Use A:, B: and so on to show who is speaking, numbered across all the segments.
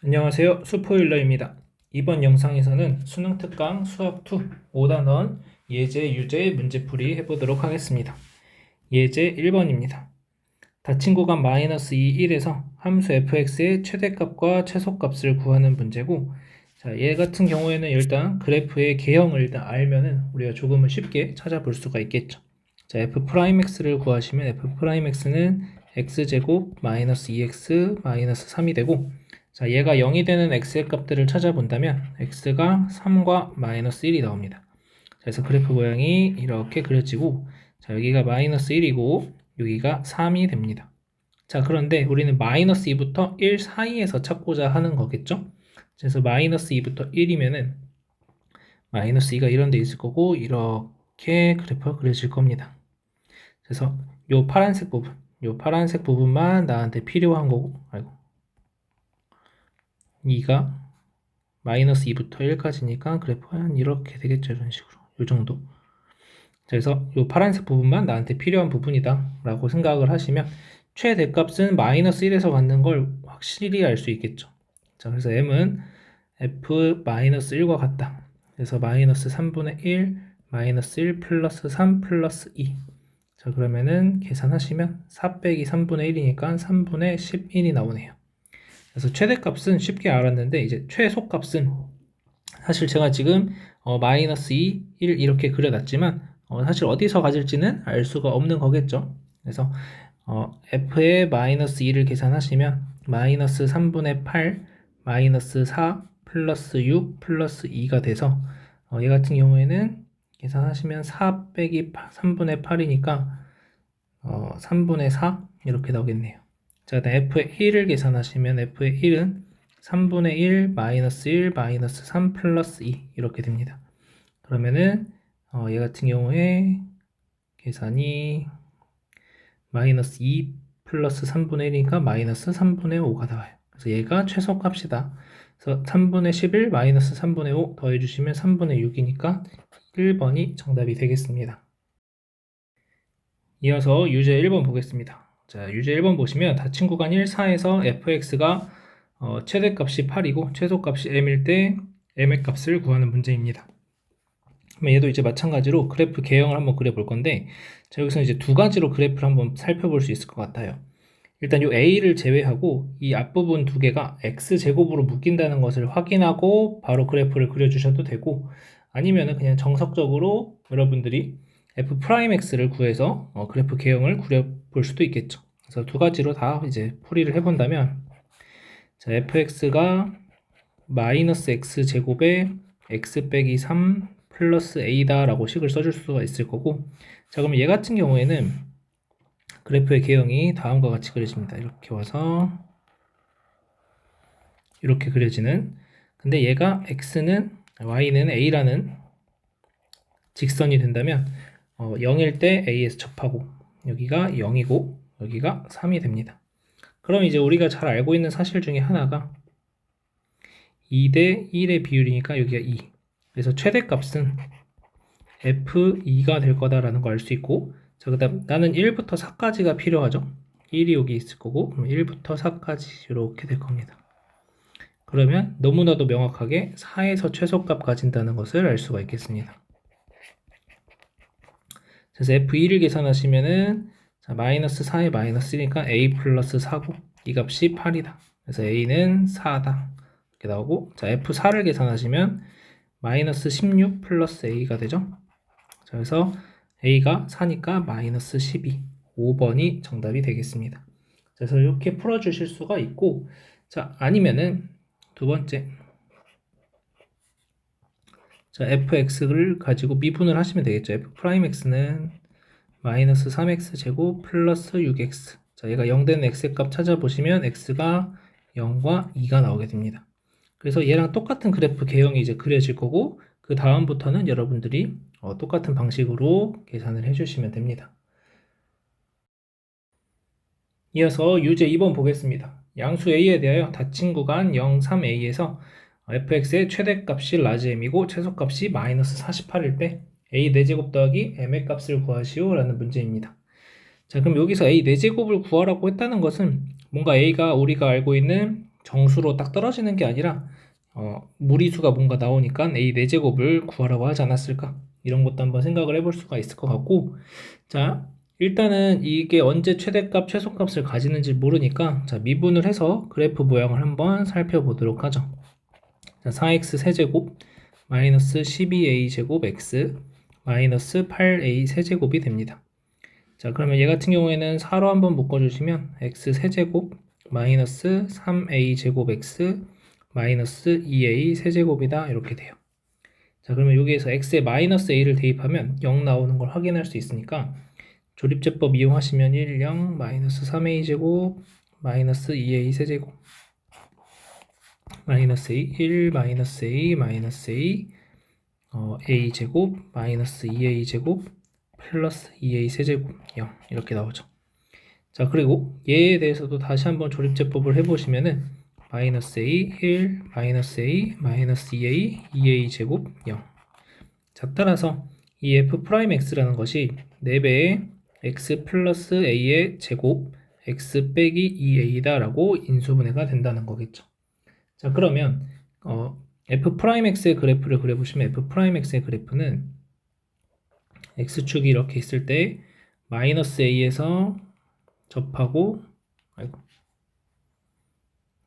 A: 안녕하세요. 수포일러입니다. 이번 영상에서는 수능 특강 수학2 5단원 예제, 유제, 문제풀이 해보도록 하겠습니다. 예제 1번입니다. 닫힌 구간 -2, 1에서 함수 fx의 최대값과 최소값을 구하는 문제고, 자, 얘 같은 경우에는 일단 그래프의 개형을 일단 알면은 우리가 조금은 쉽게 찾아볼 수가 있겠죠. 자, f'x를 구하시면 f'x는 x제곱 -2x -3이 되고, 자, 얘가 0이 되는 x의 값들을 찾아본다면 x가 3과 -1이 나옵니다. 자, 그래서 그래프 모양이 이렇게 그려지고, 자, 여기가 -1이고 여기가 3이 됩니다. 자, 그런데 우리는 -2부터 1 사이에서 찾고자 하는 거겠죠? 그래서 -2부터 1이면은 -2가 이런 데 있을 거고 이렇게 그래프가 그려질 겁니다. 그래서 요 파란색 부분만 나한테 필요한 거고, 2가 -2부터 1까지니까 그래프가 한 이렇게 되겠죠. 이런 식으로. 요 정도. 그래서 요 파란색 부분만 나한테 필요한 부분이다 라고 생각을 하시면 최대값은 -1에서 갖는 걸 확실히 알 수 있겠죠. 자, 그래서 m은 f-1과 같다. 그래서 -3분의 1, -1 플러스 3 플러스 2. 자, 그러면은 계산하시면 4 빼기 3분의 1이니까 3분의 11이 나오네요. 그래서 최대값은 쉽게 알았는데, 이제 최소값은 사실 제가 지금 -2, 1 이렇게 그려놨지만 사실 어디서 가질지는 알 수가 없는 거겠죠. 그래서 f의 -2를 계산하시면 -3분의 8, -4 플러스 6 플러스 2가 돼서 얘 같은 경우에는 계산하시면 4 빼기 3분의 8이니까 3분의 4 이렇게 나오겠네요. 자, 그다음 f의 1을 계산하시면 f의 1은 3분의 1 마이너스 1 마이너스 3 플러스 2 이렇게 됩니다. 그러면은 얘 같은 경우에 계산이 마이너스 2 플러스 3분의 1이니까 마이너스 3분의 5가 나와요. 그래서 얘가 최소값이다. 그래서 3분의 11 마이너스 3분의 5 더해주시면 3분의 6이니까 1번이 정답이 되겠습니다. 이어서 유제 1번 보겠습니다. 자, 유제 1번 보시면 닫힌 구간 1, 4에서 fx가 최대값이 8이고 최소값이 m일 때 m의 값을 구하는 문제입니다. 얘도 이제 마찬가지로 그래프 개형을 한번 그려볼 건데, 자, 여기서 이제 두 가지로 그래프를 한번 살펴볼 수 있을 것 같아요. 일단 이 a를 제외하고 이 앞부분 두 개가 x제곱으로 묶인다는 것을 확인하고 바로 그래프를 그려주셔도 되고, 아니면은 그냥 정석적으로 여러분들이 f'x를 구해서 그래프 개형을 그려볼 수도 있겠죠. 그래서 두 가지로 다 이제 풀이를 해본다면, 자, fx가 마이너스 x제곱에 x 빼기 3 플러스 a다 라고 식을 써줄 수가 있을 거고, 자, 그럼 얘 같은 경우에는 그래프의 개형이 다음과 같이 그려집니다. 이렇게 와서 이렇게 그려지는, 근데 얘가 y는 a라는 직선이 된다면 0일 때 a에서 접하고 여기가 0이고 여기가 3이 됩니다. 그럼 이제 우리가 잘 알고 있는 사실 중에 하나가 2대 1의 비율이니까 여기가 2. 그래서 최대값은 f2가 될 거다라는 거 알 수 있고, 자, 그다음 나는 1부터 4까지가 필요하죠. 1이 여기 있을 거고, 그럼 1부터 4까지 이렇게 될 겁니다. 그러면 너무나도 명확하게 4에서 최소값 가진다는 것을 알 수가 있겠습니다. 그래서 f2를 계산하시면은, 자, 마이너스 4에 마이너스 1이니까 a 플러스 4고 이 값이 8이다. 그래서 a는 4다. 이렇게 나오고, 자, f4를 계산하시면 마이너스 16 플러스 a가 되죠. 자, 그래서 a가 4니까 마이너스 12, 5번이 정답이 되겠습니다. 그래서 이렇게 풀어주실 수가 있고, 자, 아니면은 두 번째, 자, fx를 가지고 미분을 하시면 되겠죠. f'x는 마이너스 3x 제곱 플러스 6x. 자, 얘가 0 되는 x의 값 찾아보시면 x가 0과 2가 나오게 됩니다. 그래서 얘랑 똑같은 그래프 개형이 이제 그려질 거고, 그 다음부터는 여러분들이 똑같은 방식으로 계산을 해주시면 됩니다. 이어서 유제 2번 보겠습니다. 양수 a에 대하여 닫힌 구간 0, 3a에서 fx의 최대값이 라지 m이고 최소값이 마이너스 48일 때 a 4제곱 더하기 m의 값을 구하시오 라는 문제입니다. 자, 그럼 여기서 a 4제곱을 구하라고 했다는 것은 뭔가 a가 우리가 알고 있는 정수로 딱 떨어지는 게 아니라 무리수가 뭔가 나오니까 a 4제곱을 구하라고 하지 않았을까? 이런 것도 한번 생각을 해볼 수가 있을 것 같고, 자, 일단은 이게 언제 최대값, 최소값을 가지는지 모르니까 자, 미분을 해서 그래프 모양을 한번 살펴보도록 하죠. 자, 4x 세제곱 마이너스 12a 제곱 x 마이너스 8a 세제곱이 됩니다. 자, 그러면 얘 같은 경우에는 4로 한번 묶어주시면 x 세제곱 마이너스 3a 제곱 x 마이너스 2a 세제곱이다 이렇게 돼요. 자, 그러면 여기에서 x에 마이너스 a를 대입하면 0 나오는 걸 확인할 수 있으니까 조립제법 이용하시면 1, 0, 마이너스 3a 제곱 마이너스 2a 세제곱 마이너스 a 1 마이너스 a 마이너스 a a 제곱 마이너스 2a 제곱 플러스 2a 세제곱 0 이렇게 나오죠. 자, 그리고 얘에 대해서도 다시 한번 조립제법을 해보시면은 마이너스 a 1 마이너스 a 마이너스 2a 2a 제곱 0. 자, 따라서 이 f'x라는 것이 4배의 x 플러스 a의 제곱 x 빼기 2a다 라고 인수분해가 된다는 거겠죠. 자, 그러면 f'x의 그래프를 그려보시면 f'x의 그래프는 x축이 이렇게 있을 때 마이너스 a에서 접하고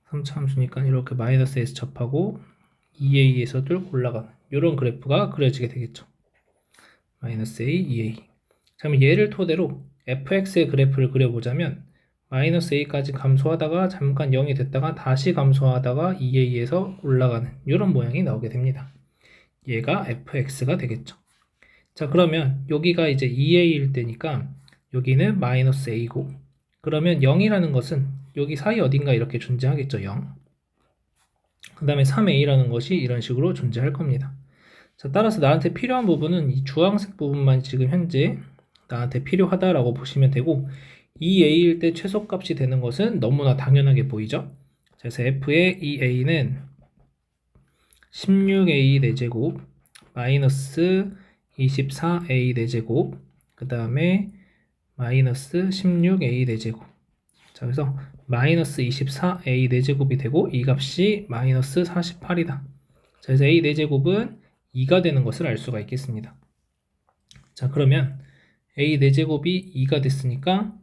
A: 3차 함수니까 이렇게 마이너스 a에서 접하고 2a에서 뚫고 올라가는 이런 그래프가 그려지게 되겠죠. 마이너스 a, 2a. 자, 그럼 얘를 토대로 fx의 그래프를 그려보자면 마이너스 a까지 감소하다가 잠깐 0이 됐다가 다시 감소하다가 2a에서 올라가는 이런 모양이 나오게 됩니다. 얘가 fx가 되겠죠. 자, 그러면 여기가 이제 2a일 때니까 여기는 마이너스 a고, 그러면 0이라는 것은 여기 사이 어딘가 이렇게 존재하겠죠. 0. 그 다음에 3a라는 것이 이런 식으로 존재할 겁니다. 자, 따라서 나한테 필요한 부분은 이 주황색 부분만 지금 현재 나한테 필요하다라고 보시면 되고, 2a일 때 최소값이 되는 것은 너무나 당연하게 보이죠. 그래서 f의 2a는 16a 4제곱 마이너스 24a 4제곱 그 다음에 마이너스 16a 4제곱. 자, 그래서 마이너스 24a 4제곱이 되고 이 값이 마이너스 48이다. 자, 그래서 a 4제곱은 2가 되는 것을 알 수가 있겠습니다. 자, 그러면 a 4제곱이 2가 됐으니까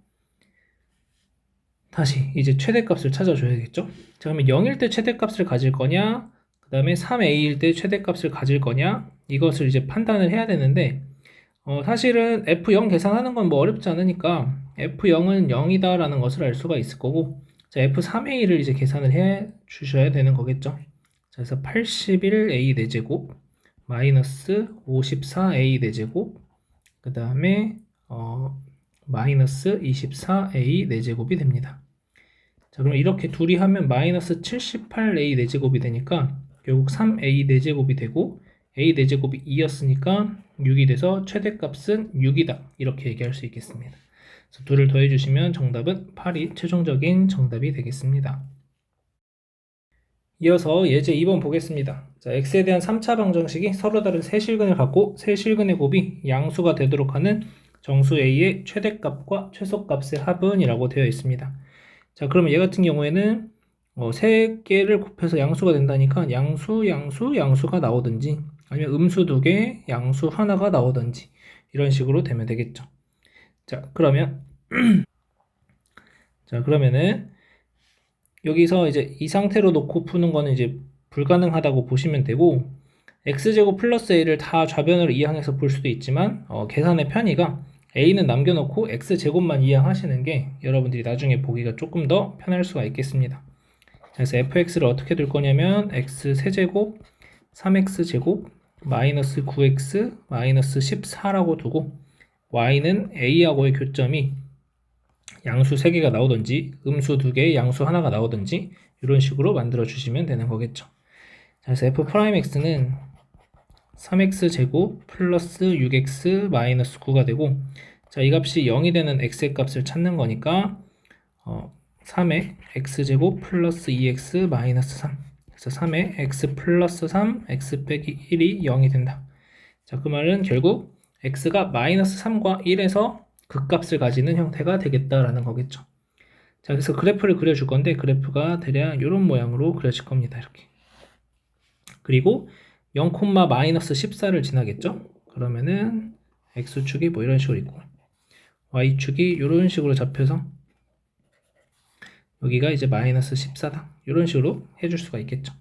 A: 다시 이제 최대값을 찾아줘야겠죠. 자, 그러면 0일 때 최대값을 가질 거냐, 그 다음에 3a일 때 최대값을 가질 거냐, 이것을 이제 판단을 해야 되는데 사실은 f0 계산하는 건 뭐 어렵지 않으니까 f0은 0이다 라는 것을 알 수가 있을 거고, 자, f3a를 이제 계산을 해 주셔야 되는 거겠죠. 자, 그래서 81a 4제곱 마이너스 54a 4제곱 그 다음에 마이너스 24a 4제곱이 됩니다. 자, 그럼 이렇게 둘이 하면 마이너스 78a 4제곱이 되니까 결국 3a 4제곱이 되고 a 4제곱이 2였으니까 6이 돼서 최대값은 6이다 이렇게 얘기할 수 있겠습니다. 그래서 둘을 더해주시면 정답은 8이 최종적인 정답이 되겠습니다. 이어서 예제 2번 보겠습니다. 자, x에 대한 3차 방정식이 서로 다른 세 실근을 갖고 세 실근의 곱이 양수가 되도록 하는 정수 a의 최대값과 최소값의 합은 이라고 되어 있습니다. 자, 그러면 얘 같은 경우에는 세 개를 곱해서 양수가 된다니까 양수가 나오든지 아니면 음수 2개, 양수 하나가 나오든지 이런 식으로 되면 되겠죠. 자, 그러면은 여기서 이제 이 상태로 놓고 푸는 거는 이제 불가능하다고 보시면 되고, x제곱 플러스 a를 다 좌변으로 이항해서 볼 수도 있지만 계산의 편의가 a는 남겨놓고 x제곱만 이항하시는 게 여러분들이 나중에 보기가 조금 더 편할 수가 있겠습니다. 그래서 fx를 어떻게 둘 거냐면 x 세제곱 3x제곱 마이너스 9x 마이너스 14라고 두고, y는 a하고의 교점이 양수 3개가 나오든지 음수 2개, 양수 하나가 나오든지 이런 식으로 만들어 주시면 되는 거겠죠. 그래서 f'x는 3x제곱 플러스 6x 마이너스 9가 되고, 자, 이 값이 0이 되는 x의 값을 찾는 거니까 3의 x제곱 플러스 2x 마이너스 3, 그래서 3의 x 플러스 3 x 빼기 1이 0이 된다. 자, 그 말은 결국 x가 마이너스 3과 1에서 극값을 가지는 형태가 되겠다라는 거겠죠. 자, 그래서 그래프를 그려줄 건데 그래프가 대략 이런 모양으로 그려질 겁니다. 이렇게. 그리고 0, 마이너스 14를 지나겠죠? 그러면은 x축이 뭐 이런 식으로 있고 y축이 이런 식으로 잡혀서 여기가 이제 마이너스 14다. 이런 식으로 해줄 수가 있겠죠.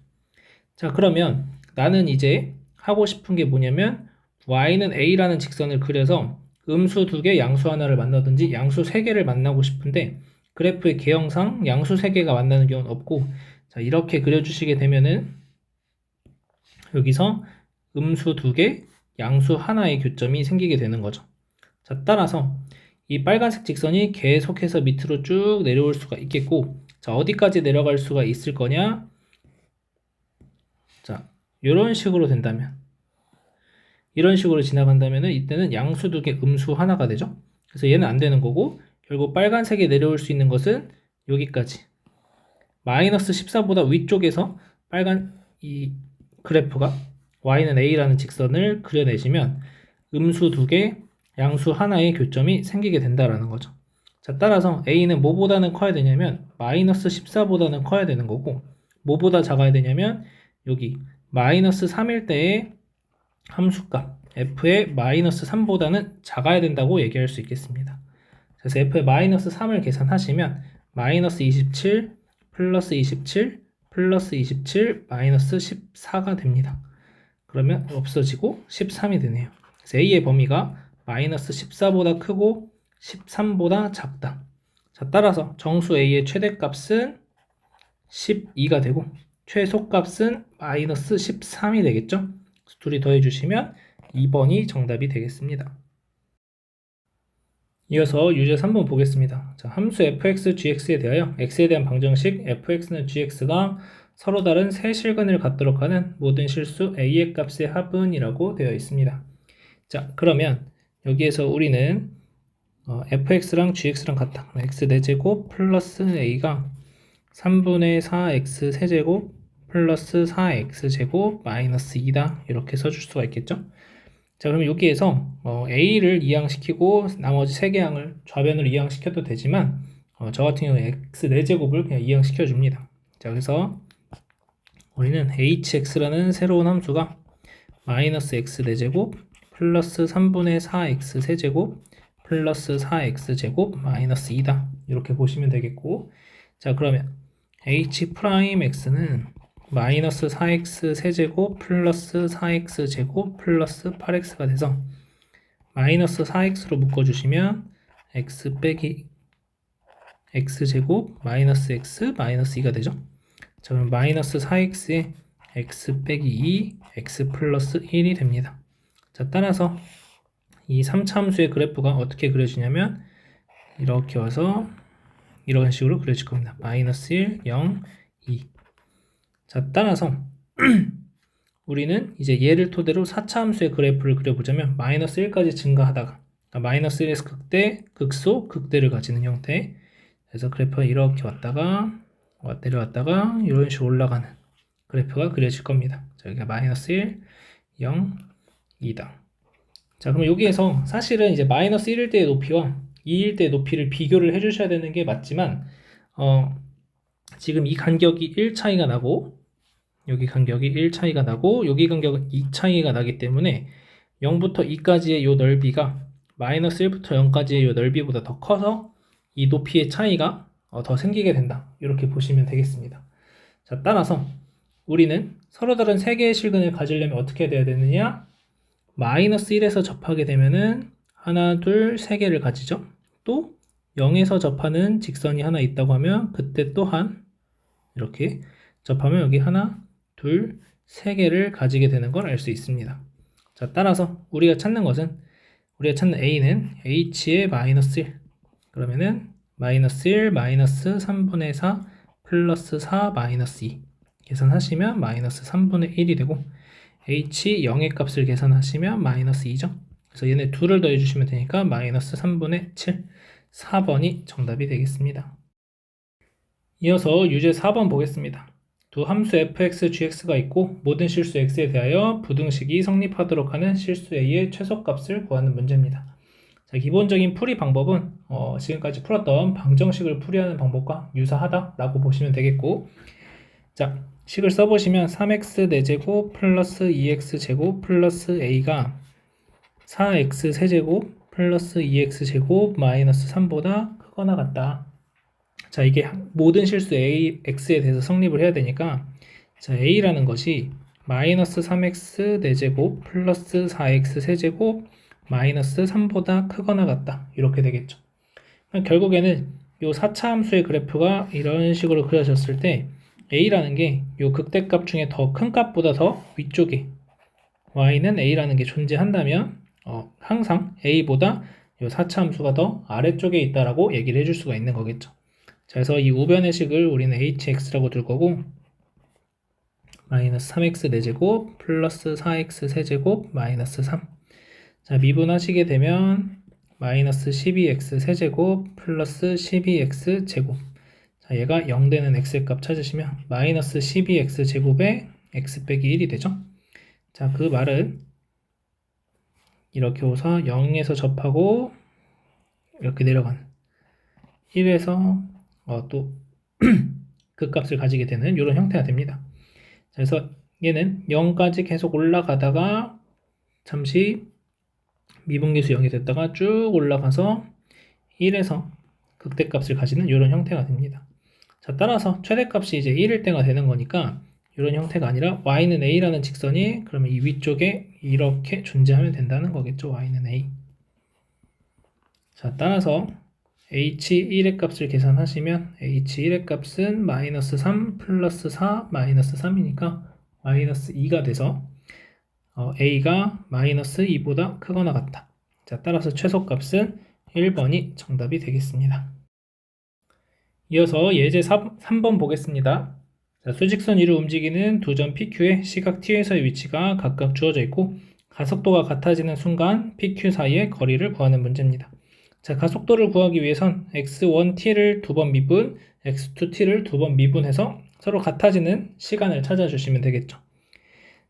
A: 자, 그러면 나는 이제 하고 싶은 게 뭐냐면 y는 a라는 직선을 그려서 음수 2개, 양수 하나를 만나든지 양수 3개를 만나고 싶은데 그래프의 개형상 양수 3개가 만나는 경우는 없고, 자, 이렇게 그려주시게 되면은 여기서 음수 2개, 양수 하나의 교점이 생기게 되는 거죠. 자, 따라서 이 빨간색 직선이 계속해서 밑으로 쭉 내려올 수가 있겠고, 자, 어디까지 내려갈 수가 있을 거냐? 자, 이런 식으로 된다면, 이런 식으로 지나간다면 이때는 양수 2개, 음수 하나가 되죠. 그래서 얘는 안 되는 거고, 결국 빨간색에 내려올 수 있는 것은 여기까지. 마이너스 14보다 위쪽에서 빨간 이 그래프가 y는 a라는 직선을 그려내시면 음수 2개, 양수 하나의 교점이 생기게 된다라는 거죠. 자, 따라서 a는 뭐보다는 커야 되냐면 마이너스 14보다는 커야 되는 거고, 뭐보다 작아야 되냐면 여기 마이너스 3일 때의 함수값 f의 마이너스 3보다는 작아야 된다고 얘기할 수 있겠습니다. 그래서 f의 마이너스 3을 계산하시면 마이너스 27 플러스 27 플러스 27 마이너스 14가 됩니다. 그러면 없어지고 13이 되네요. 그래서 a의 범위가 마이너스 14보다 크고 13보다 작다. 자, 따라서 정수 a의 최대값은 12가 되고 최소값은 마이너스 13이 되겠죠. 둘이 더해주시면 2번이 정답이 되겠습니다. 이어서 유제 3번 보겠습니다. 자, 함수 fx, gx에 대하여 x에 대한 방정식 fx는 gx가 서로 다른 세 실근을 갖도록 하는 모든 실수 a의 값의 합은이라고 되어 있습니다. 자, 그러면 여기에서 우리는 fx랑 gx랑 같다. x 4제곱 플러스 a가 3분의 4x 세제곱 플러스 4x제곱 마이너스 2다. 이렇게 써줄 수가 있겠죠. 자, 그러면 여기에서 a를 이항시키고 나머지 3개 항을 좌변으로 이항시켜도 되지만 저 같은 경우에 x 4제곱을 그냥 이항시켜 줍니다. 자, 그래서 우리는 hx라는 새로운 함수가 마이너스 x 4제곱 플러스 3분의 4x 세제곱 플러스 4x제곱 마이너스 2다. 이렇게 보시면 되겠고, 자, 그러면 h'x는 마이너스 4x 세제곱 플러스 4x제곱 플러스 8x가 돼서 마이너스 4x로 묶어주시면 x 빼기 x제곱 마이너스 x 마이너스 2가 되죠. 자, 그럼 마이너스 4x에 x 빼기 2 x 플러스 1이 됩니다. 자, 따라서 이 3차 함수의 그래프가 어떻게 그려지냐면 이렇게 와서 이런 식으로 그려질 겁니다. 마이너스 1, 0, 2. 자, 따라서 우리는 이제 얘를 토대로 4차 함수의 그래프를 그려보자면 마이너스 1까지 증가하다가 그러니까 마이너스 1에서 극대, 극소, 극대를 가지는 형태. 그래서 그래프가 이렇게 왔다가 내려왔다가 이런 식으로 올라가는 그래프가 그려질 겁니다. 자, 여기가 마이너스 1, 0, 2다. 자, 그럼 여기에서 사실은 이제 마이너스 1일 때의 높이와 2일 때의 높이를 비교를 해주셔야 되는 게 맞지만 지금 이 간격이 1 차이가 나고 여기 간격이 1 차이가 나고 여기 간격은 2 차이가 나기 때문에 0부터 2까지의 이 넓이가 마이너스 1부터 0까지의 이 넓이보다 더 커서 이 높이의 차이가 더 생기게 된다. 이렇게 보시면 되겠습니다. 자, 따라서 우리는 서로 다른 3개의 실근을 가지려면 어떻게 돼야 되느냐? 마이너스 1에서 접하게 되면은 하나, 둘, 3개를 가지죠. 또 0에서 접하는 직선이 하나 있다고 하면 그때 또한 이렇게 접하면 여기 하나, 둘, 3개를 가지게 되는 걸 알 수 있습니다. 자, 따라서 우리가 찾는 a는 h의 마이너스 1. 그러면은 마이너스 1, 마이너스 3분의 4 플러스 4 마이너스 2 계산하시면 마이너스 3분의 1이 되고 h 0의 값을 계산하시면 마이너스 2죠. 그래서 얘네 둘을 더해주시면 되니까 마이너스 3분의 7 4번이 정답이 되겠습니다. 이어서 유제 4번 보겠습니다. 두 함수 fx, gx가 있고 모든 실수 x에 대하여 부등식이 성립하도록 하는 실수 a의 최소값을 구하는 문제입니다. 자, 기본적인 풀이 방법은 지금까지 풀었던 방정식을 풀이하는 방법과 유사하다라고 보시면 되겠고, 자, 식을 써보시면 3x 4제곱 플러스 2x 제곱 플러스 a가 4x 세제곱 플러스 2x 제곱 마이너스 3보다 크거나 같다. 자, 이게 모든 실수 a, x에 대해서 성립을 해야 되니까, 자, a라는 것이 마이너스 3x 4제곱 플러스 4x 세제곱 마이너스 3보다 크거나 같다. 이렇게 되겠죠. 결국에는 이 4차 함수의 그래프가 이런 식으로 그려졌을 때 a라는 게 이 극대값 중에 더 큰 값보다 더 위쪽에 y는 a라는 게 존재한다면 항상 a보다 이 4차 함수가 더 아래쪽에 있다라고 얘기를 해줄 수가 있는 거겠죠. 자, 그래서 이 우변의 식을 우리는 hx라고 둘 거고, 마이너스 3x 4제곱 플러스 4x 세제곱 마이너스 3. 자, 미분하시게 되면 마이너스 12x 세제곱 플러스 12x 제곱. 자, 얘가 0 되는 x의 값 찾으시면 마이너스 12x 제곱에 x 빼기 1이 되죠. 자, 그 말은 이렇게 오서 0에서 접하고 이렇게 내려가는 1에서 또 그 값을 가지게 되는 이런 형태가 됩니다. 그래서 얘는 0까지 계속 올라가다가 잠시 미분계수 0이 됐다가 쭉 올라가서 1에서 극대값을 가지는 이런 형태가 됩니다. 자, 따라서 최대값이 이제 1일 때가 되는 거니까 이런 형태가 아니라 y는 a라는 직선이 그러면 이 위쪽에 이렇게 존재하면 된다는 거겠죠. y는 a. 자, 따라서 h1의 값을 계산하시면 h1의 값은 마이너스 3 플러스 4 마이너스 3이니까 마이너스 2가 돼서 a가 마이너스 2보다 크거나 같다. 자, 따라서 최소값은 1번이 정답이 되겠습니다. 이어서 예제 3번 보겠습니다. 자, 수직선 위를 움직이는 두 점 PQ의 시각 T에서의 위치가 각각 주어져 있고 가속도가 같아지는 순간 PQ 사이의 거리를 구하는 문제입니다. 자, 가속도를 구하기 위해선 x1t를 2번 미분, x2t를 2번 미분해서 서로 같아지는 시간을 찾아주시면 되겠죠.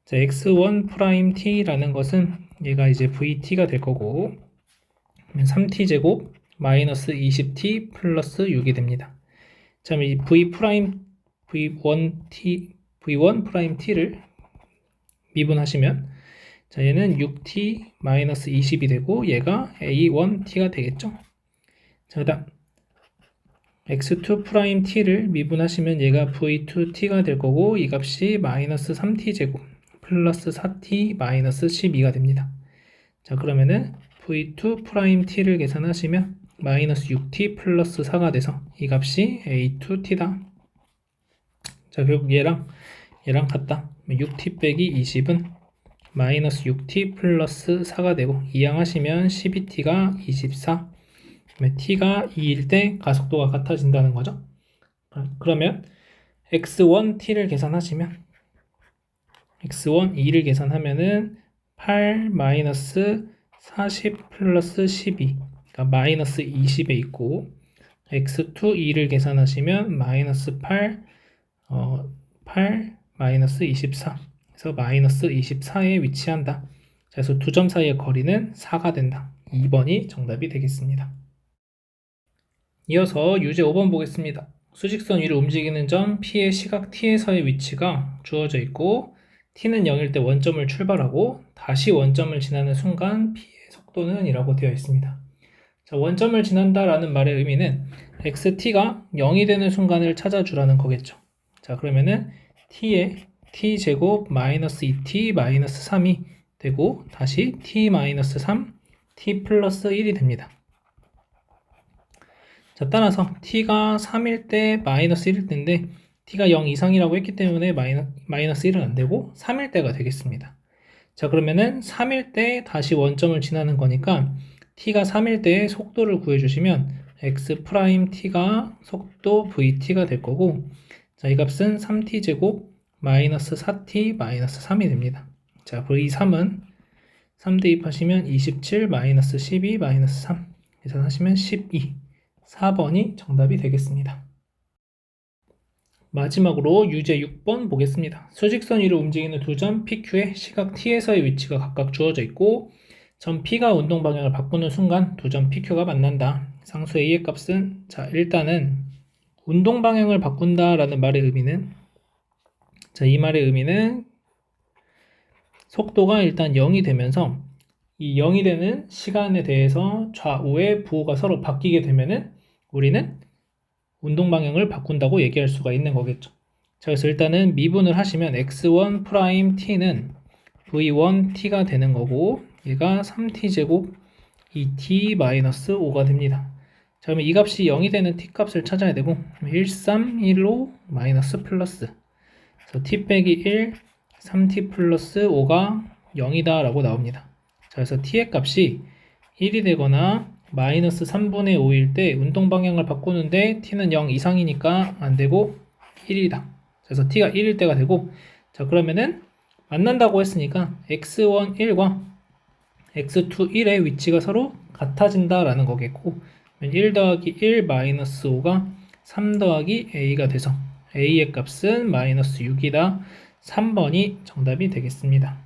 A: 자, x1't라는 것은 얘가 이제 vt가 될 거고 3t제곱 마이너스 20t 플러스 6이 됩니다. 자, 이 v1't를 미분하시면 자, 얘는 6t 마이너스 20이 되고 얘가 a1t가 되겠죠. 자, 그 다음 x2't를 미분하시면 얘가 v2t가 될 거고 이 값이 마이너스 3t제곱 플러스 4t 마이너스 12가 됩니다. 자, 그러면은 v2't를 계산하시면 마이너스 6t 플러스 4가 돼서 이 값이 a2t다. 자, 결국 얘랑 같다. 6t 빼기 20은 마이너스 6t 플러스 4가 되고 이항하시면 12t가 24. t가 2일 때 가속도가 같아진다는 거죠. 그러면 x1t를 계산하시면 x1 2를 계산하면은 8 마이너스 40 플러스 12, 그러니까 마이너스 20에 있고 x2 2를 계산하시면 마이너스 8 마이너스 24, 그래서 마이너스 24에 위치한다. 그래서 두 점 사이의 거리는 4가 된다. 2번이 정답이 되겠습니다. 이어서 유제 5번 보겠습니다. 수직선 위를 움직이는 점 P의 시각 T에서의 위치가 주어져 있고 T는 0일 때 원점을 출발하고 다시 원점을 지나는 순간 P의 속도는 이라고 되어 있습니다. 자, 원점을 지난다라는 말의 의미는 XT가 0이 되는 순간을 찾아주라는 거겠죠. 자, 그러면은 T의 T제곱 마이너스 2T 마이너스 3이 되고 다시 T 마이너스 3, T 플러스 1이 됩니다. 자, 따라서 T가 3일 때 마이너스 1일 때인데 T가 0 이상이라고 했기 때문에 마이너스 1은 안 되고 3일 때가 되겠습니다. 자, 그러면은 3일 때 다시 원점을 지나는 거니까 T가 3일 때의 속도를 구해주시면 X'T가 속도 VT가 될 거고 자, 이 값은 3T제곱 마이너스 4T 마이너스 3이 됩니다. 자, V3은 3 대입하시면 27 마이너스 12 마이너스 3 계산하시면 12. 4번이 정답이 되겠습니다. 마지막으로 유제 6번 보겠습니다. 수직선 위로 움직이는 두 점 PQ의 시각 T에서의 위치가 각각 주어져 있고 점 P가 운동 방향을 바꾸는 순간 두 점 PQ가 만난다. 상수 A의 값은 자 일단은 운동 방향을 바꾼다라는 말의 의미는 자 이 말의 의미는 속도가 일단 0이 되면서 이 0이 되는 시간에 대해서 좌우의 부호가 서로 바뀌게 되면은 우리는 운동 방향을 바꾼다고 얘기할 수가 있는 거겠죠. 자, 그래서 일단은 미분을 하시면 x1 프라임 t는 v1 t가 되는 거고 얘가 3t제곱 2t-5가 됩니다. 자, 그러면 이 값이 0이 되는 t 값을 찾아야 되고 131로 마이너스 플러스 그래서 t 빼기 1 3t 플러스 5가 0이다 라고 나옵니다. 자, 그래서 t의 값이 1이 되거나 마이너스 3분의 5일 때 운동 방향을 바꾸는데 t는 0 이상이니까 안 되고 1이다. 그래서 t가 1일 때가 되고 자 그러면은 만난다고 했으니까 x1 1과 x2 1의 위치가 서로 같아진다 라는 거겠고 1 더하기 1 마이너스 5가 3 더하기 a가 돼서 a의 값은 마이너스 6이다. 3번이 정답이 되겠습니다.